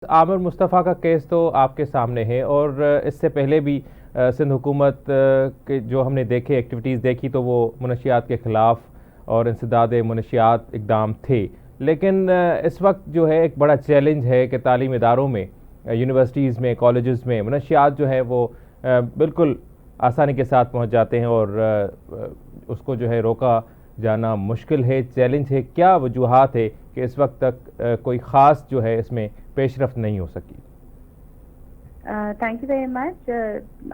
आमिर मुस्तफ़ा का केस तो आपके सामने है और इससे पहले भी सिंध हुकूमत के जो हमने देखे एक्टिविटीज़ देखी तो वो मनशियात के ख़िलाफ़ और इंसदाद मनशियात इक़दाम थे। लेकिन इस वक्त जो है एक बड़ा चैलेंज है कि तालीम इदारों में, यूनिवर्सिटीज़ में, कॉलेजेस में मनशियात जो है वो बिल्कुल आसानी के साथ पहुँच जाते हैं और उसको जो है रोका जाना मुश्किल है, चैलेंज है। क्या वजूहात है कि इस वक्त तक कोई ख़ास जो है इसमें पेशरफ्त नहीं हो सकी? Thank you very much.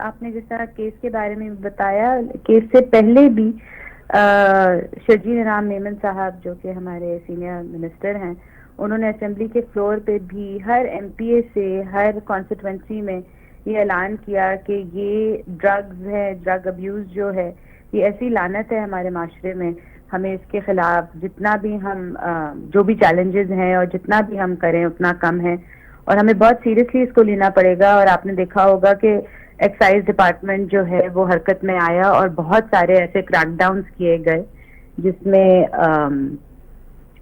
आपने जिस तरह केस के बारे में बताया, केस से पहले भी शर्जील इनाम मेमन साहब जो कि हमारे सीनियर मिनिस्टर हैं, उन्होंने असेंबली के फ्लोर पे भी हर एमपीए से हर कॉन्स्टिट्यूंसी में ये ऐलान किया कि ये ड्रग्स है, ड्रग अब्यूज़ जो है ये ऐसी लानत है हमारे माशरे में, हमें इसके खिलाफ जितना भी हम जो भी चैलेंजेस हैं और जितना भी हम करें उतना कम है और हमें बहुत सीरियसली इसको लेना पड़ेगा। और आपने देखा होगा कि एक्साइज डिपार्टमेंट जो है वो हरकत में आया और बहुत सारे ऐसे क्रैकडाउन्स किए गए जिसमें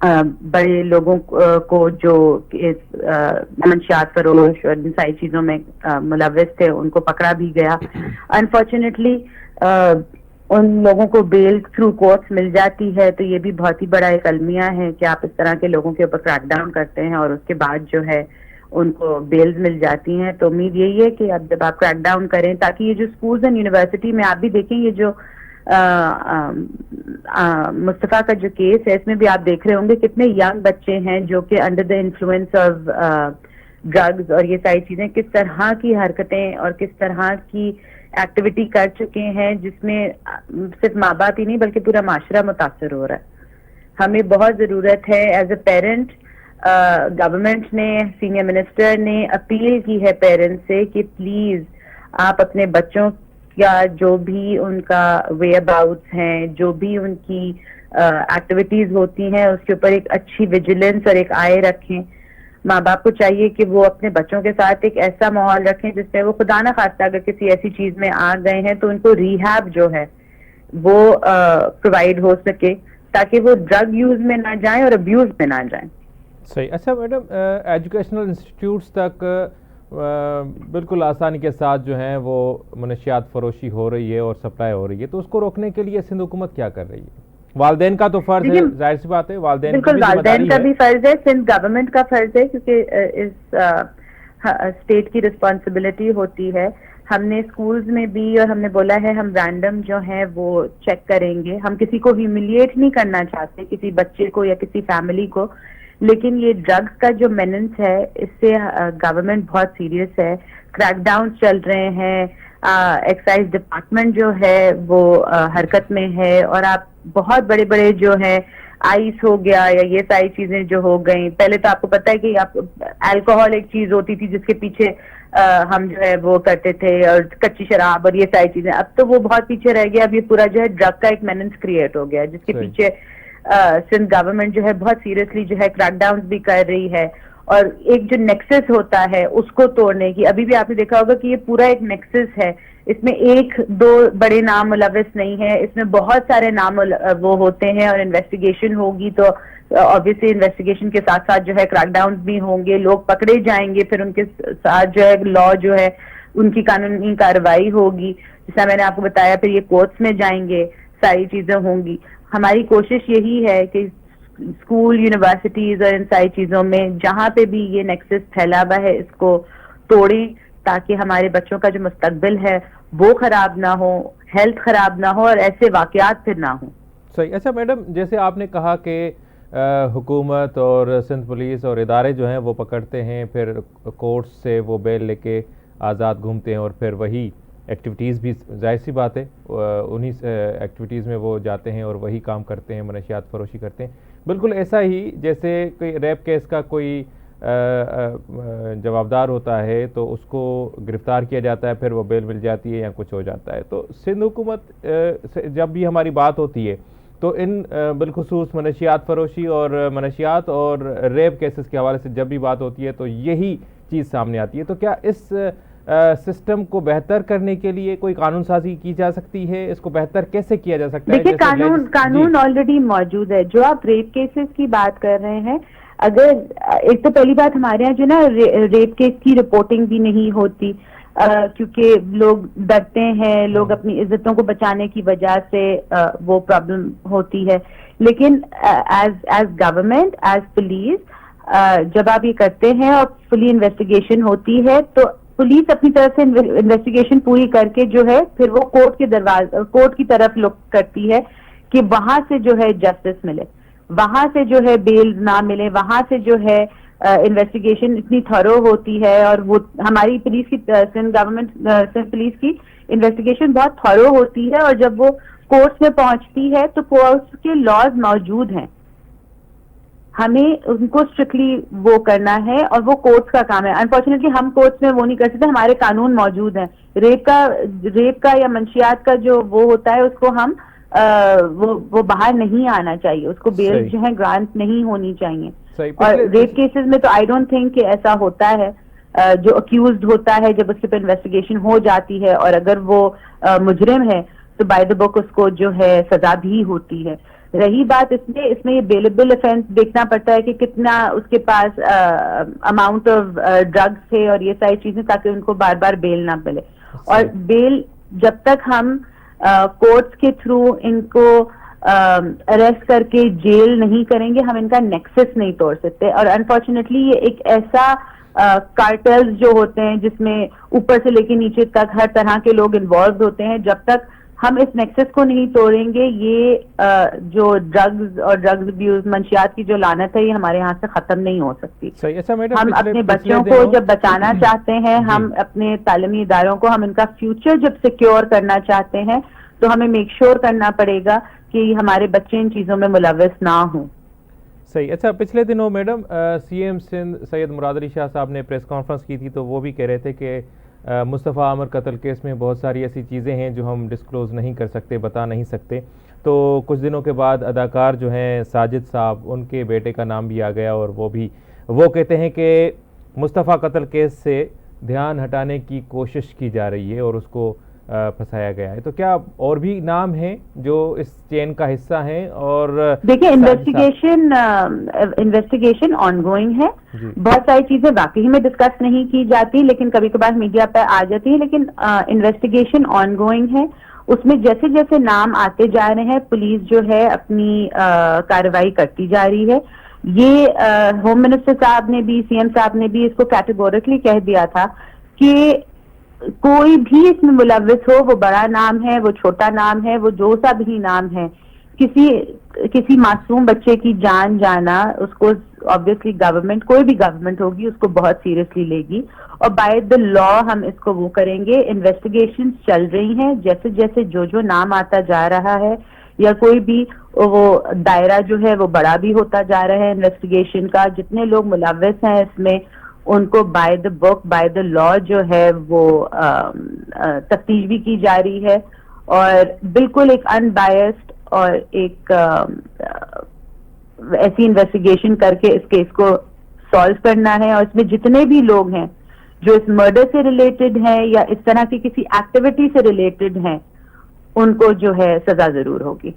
बड़े लोगों को जो इस मनशियात फरोश और इन सारी चीज़ों में मुलव्विस थे उनको पकड़ा भी गया। अनफॉर्चुनेटली उन लोगों को बेल थ्रू कोर्ट्स मिल जाती है, तो ये भी बहुत ही बड़ा एक अलमिया है कि आप इस तरह के लोगों के ऊपर क्रैकडाउन करते हैं और उसके बाद जो है उनको बेल्स मिल जाती हैं। तो उम्मीद यही है कि अब जब आप क्रैकडाउन करें ताकि ये जो स्कूल्स एंड यूनिवर्सिटी में आप भी देखें, ये जो मुस्तफ़ा का जो केस है इसमें भी आप देख रहे होंगे कितने यंग बच्चे हैं जो कि under the influence of drugs और ये सारी चीज़ें किस तरह की हरकतें और किस तरह की एक्टिविटी कर चुके हैं जिसमें सिर्फ माँ बाप ही नहीं बल्कि पूरा माशरा मुतासर हो रहा है। हमें बहुत ज़रूरत है एज ए पेरेंट, गवर्नमेंट ने, सीनियर मिनिस्टर ने अपील की है पेरेंट्स से कि प्लीज़ आप अपने बच्चों या जो भी उनका वे अबाउट्स हैं, जो भी उनकी एक्टिविटीज़ होती हैं उसके ऊपर एक अच्छी विजिलेंस और एक आय रखें। माँ बाप को चाहिए कि वो अपने बच्चों के साथ एक ऐसा माहौल रखें जिसमें वो खुदा ना खास्ता अगर किसी ऐसी चीज में आ गए हैं तो उनको रिहैब जो है वो प्रोवाइड हो सके ताकि वो ड्रग यूज में ना जाएं और अब्यूज में ना जाएं। सही। अच्छा मैडम, एजुकेशनल इंस्टीट्यूट्स तक बिल्कुल आसानी के साथ जो है वो मनशियात फरोशी हो रही है और सप्लाई हो रही है, तो उसको रोकने के लिए सिंध हुकूमत क्या कर रही है? वालदेन का तो फर्ज है, जाहिर सी बात है, वालदेन का भी फर्ज है, सिंध गवर्नमेंट का फर्ज है क्योंकि इस स्टेट की रिस्पॉन्सिबिलिटी होती है। हमने स्कूल्स में भी और हमने बोला है हम रैंडम जो है वो चेक करेंगे। हम किसी को ह्यूमिलिएट नहीं करना चाहते, किसी बच्चे को या किसी फैमिली को, लेकिन ये ड्रग्स का जो मेनेंस है इससे गवर्नमेंट बहुत सीरियस है। क्रैकडाउन चल रहे हैं, एक्साइज डिपार्टमेंट जो है वो हरकत में है और आप बहुत बड़े बड़े जो है आइस हो गया या ये सारी चीजें जो हो गई। पहले तो आपको पता है कि आप अल्कोहल एक चीज होती थी जिसके पीछे हम जो है वो करते थे और कच्ची शराब और ये सारी चीजें, अब तो वो बहुत पीछे रह गया। अब ये पूरा जो है ड्रग का एक मेनेंस क्रिएट हो गया जिसके पीछे सिंध गवर्नमेंट जो है बहुत सीरियसली जो है क्रैकडाउन भी कर रही है और एक जो नेक्सस होता है उसको तोड़ने की। अभी भी आपने देखा होगा कि ये पूरा एक नेक्सस है, इसमें एक दो बड़े नाम मुलव्विस नहीं है, इसमें बहुत सारे नाम वो होते हैं और इन्वेस्टिगेशन होगी तो ऑब्वियसली इन्वेस्टिगेशन के साथ साथ जो है क्रैकडाउन भी होंगे, लोग पकड़े जाएंगे, फिर उनके साथ जो है लॉ जो है उनकी कानूनी कार्रवाई होगी। जैसा मैंने आपको बताया फिर ये कोर्ट्स में जाएंगे, सारी चीजें होंगी। हमारी कोशिश यही है कि स्कूल, यूनिवर्सिटीज और इन सारी चीजों में जहां पे भी ये नेक्सस फैला हुआ है इसको तोड़ें ताकि हमारे बच्चों का जो मुस्तकबिल है वो खराब ना हो, हेल्थ खराब ना हो और ऐसे वाकयात फिर ना हो। सही। अच्छा मैडम, जैसे आपने कहा कि हुकूमत और सिंध पुलिस और इदारे जो हैं वो पकड़ते हैं, फिर कोर्ट से वो बेल लेके आज़ाद घूमते हैं और फिर वही एक्टिविटीज़ भी, जाहिर सी बात है, उन्हीं एक्टिविटीज़ में वो जाते हैं और वही काम करते हैं, मनशियात फरोशी करते हैं। बिल्कुल ऐसा ही जैसे कोई रेप केस का कोई जवाबदार होता है तो उसको गिरफ्तार किया जाता है, फिर वो बेल मिल जाती है या कुछ हो जाता है। तो सिंध हुकूमत से जब भी हमारी बात होती है तो इन बिलखुसूस मनशियात फरोशी और मनशियात और रेप केसेस के हवाले से जब भी बात होती है तो यही चीज़ सामने आती है। तो क्या इस सिस्टम को बेहतर करने के लिए कोई कानून साजी की जा सकती है? इसको बेहतर कैसे किया जा सकता है? देखिए, कानून ऑलरेडी मौजूद है। जो आप रेप केसेस की बात कर रहे हैं, اگر ایک تو پہلی بات ہمارے یہاں جو نا ریپ کیس کی رپورٹنگ بھی نہیں ہوتی کیونکہ لوگ ڈرتے ہیں, لوگ اپنی عزتوں کو بچانے کی وجہ سے وہ پرابلم ہوتی ہے. لیکن ایز گورنمنٹ, ایز پولیس جب آپ یہ کرتے ہیں اور فلی انویسٹیگیشن ہوتی ہے تو پولیس اپنی طرف سے انویسٹیگیشن پوری کر کے جو ہے پھر وہ کورٹ کی طرف لک کرتی ہے کہ وہاں سے جو ہے جسٹس ملے, وہاں سے جو ہے بیل نہ ملے, وہاں سے جو ہے انویسٹیگیشن اتنی تھرو ہوتی ہے. اور وہ ہماری پولیس کی سندھ گورنمنٹ سندھ پولیس کی انویسٹیگیشن بہت تھرو ہوتی ہے, اور جب وہ کورٹس میں پہنچتی ہے تو کورٹس کے لاز موجود ہیں, ہمیں ان کو اسٹرکٹلی وہ کرنا ہے اور وہ کورٹس کا کام ہے. انفارچونیٹلی ہم کورٹس میں وہ نہیں کر سکتے, ہمارے قانون موجود ہیں. ریپ کا یا منشیات کا جو وہ ہوتا ہے اس کو ہم وہ باہر نہیں آنا چاہیے, اس کو بیل جو ہے گرانٹ نہیں ہونی چاہیے. اور ریپ کیسز میں تو آئی ڈونٹ تھنک کہ ایسا ہوتا ہے. جو اکیوزڈ ہوتا ہے جب اس کے پہ انویسٹیگیشن ہو جاتی ہے اور اگر وہ مجرم ہے تو بائی دا بک اس کو جو ہے سزا بھی ہوتی ہے. رہی بات اس میں یہ بیلیبل افینس دیکھنا پڑتا ہے کہ کتنا اس کے پاس اماؤنٹ آف ڈرگس تھے اور یہ ساری چیزیں, تاکہ ان کو بار بار بیل نہ ملے. اور بیل جب تک ہم کورٹس کے تھرو ان کو اریسٹ کر کے جیل نہیں کریں گے, ہم ان کا نیکسس نہیں توڑ سکتے. اور انفارچونیٹلی یہ ایک ایسا کارٹلز جو ہوتے ہیں جس میں اوپر سے لے کے نیچے تک ہر طرح کے لوگ انوالوڈ ہوتے ہیں, جب تک ہم اس نیکسس کو نہیں توڑیں گے یہ جو ڈرگز اور ڈرگز ابیوز منشیات کی جو لعنت ہے یہ ہمارے یہاں سے ختم نہیں ہو سکتی. ہم اپنے بچوں کو جب بچانا چاہتے ہیں, ہم اپنے تعلیمی اداروں کو, ہم ان کا فیوچر جب سیکیور کرنا چاہتے ہیں تو ہمیں میک شور کرنا پڑے گا کہ ہمارے بچے ان چیزوں میں ملوث نہ ہوں. صحیح. اچھا, پچھلے دنوں میڈم سی ایم سندھ سید مراد علی شاہ صاحب نے پریس کانفرنس کی تھی تو وہ بھی کہہ رہے تھے کہ مصطفیٰ عامر قتل کیس میں بہت ساری ایسی چیزیں ہیں جو ہم ڈسکلوز نہیں کر سکتے, بتا نہیں سکتے. تو کچھ دنوں کے بعد اداکار جو ہیں ساجد صاحب, ان کے بیٹے کا نام بھی آ گیا اور وہ کہتے ہیں کہ مصطفیٰ قتل کیس سے دھیان ہٹانے کی کوشش کی جا رہی ہے اور اس کو پھنسایا گیا ہے. تو کیا اور بھی نام ہیں جو اس چین کا حصہ ہیں؟ اور دیکھیں انویسٹیگیشن آن گوئنگ ہے, بہت ساری چیزیں واقعی میں ڈسکس نہیں کی جاتی لیکن کبھی کبھار میڈیا پہ آ جاتی ہے, لیکن انویسٹیگیشن آن گوئنگ ہے. اس میں جیسے جیسے نام آتے جا رہے ہیں پولیس جو ہے اپنی کارروائی کرتی جا رہی ہے. یہ ہوم منسٹر صاحب نے بھی, سی ایم صاحب نے بھی اس کو کیٹیگورکلی کہہ دیا تھا کہ کوئی بھی اس میں ملوث ہو, وہ بڑا نام ہے, وہ چھوٹا نام ہے, وہ جو سا بھی نام ہے, کسی معصوم بچے کی جان جانا اس کو obviously گورنمنٹ, کوئی بھی گورنمنٹ ہوگی اس کو بہت سیریسلی لے گی. اور بائی دا لا ہم اس کو وہ کریں گے. انویسٹیگیشن چل رہی ہیں, جیسے جیسے جو نام آتا جا رہا ہے یا کوئی بھی وہ دائرہ جو ہے وہ بڑا بھی ہوتا جا رہا ہے انویسٹیگیشن کا, جتنے لوگ ملوث ہیں اس میں ان کو by the book, by the لا جو ہے وہ تفتیش بھی کی جا رہی ہے. اور بالکل ایک ان بائسڈ اور ایک ایسی انویسٹیگیشن کر کے اس کیس کو سالو کرنا ہے. اور اس میں جتنے بھی لوگ ہیں جو اس مرڈر سے ریلیٹڈ ہیں یا اس طرح کی کسی ایکٹیویٹی سے ریلیٹڈ ہیں ان کو جو ہے سزا ضرور ہوگی.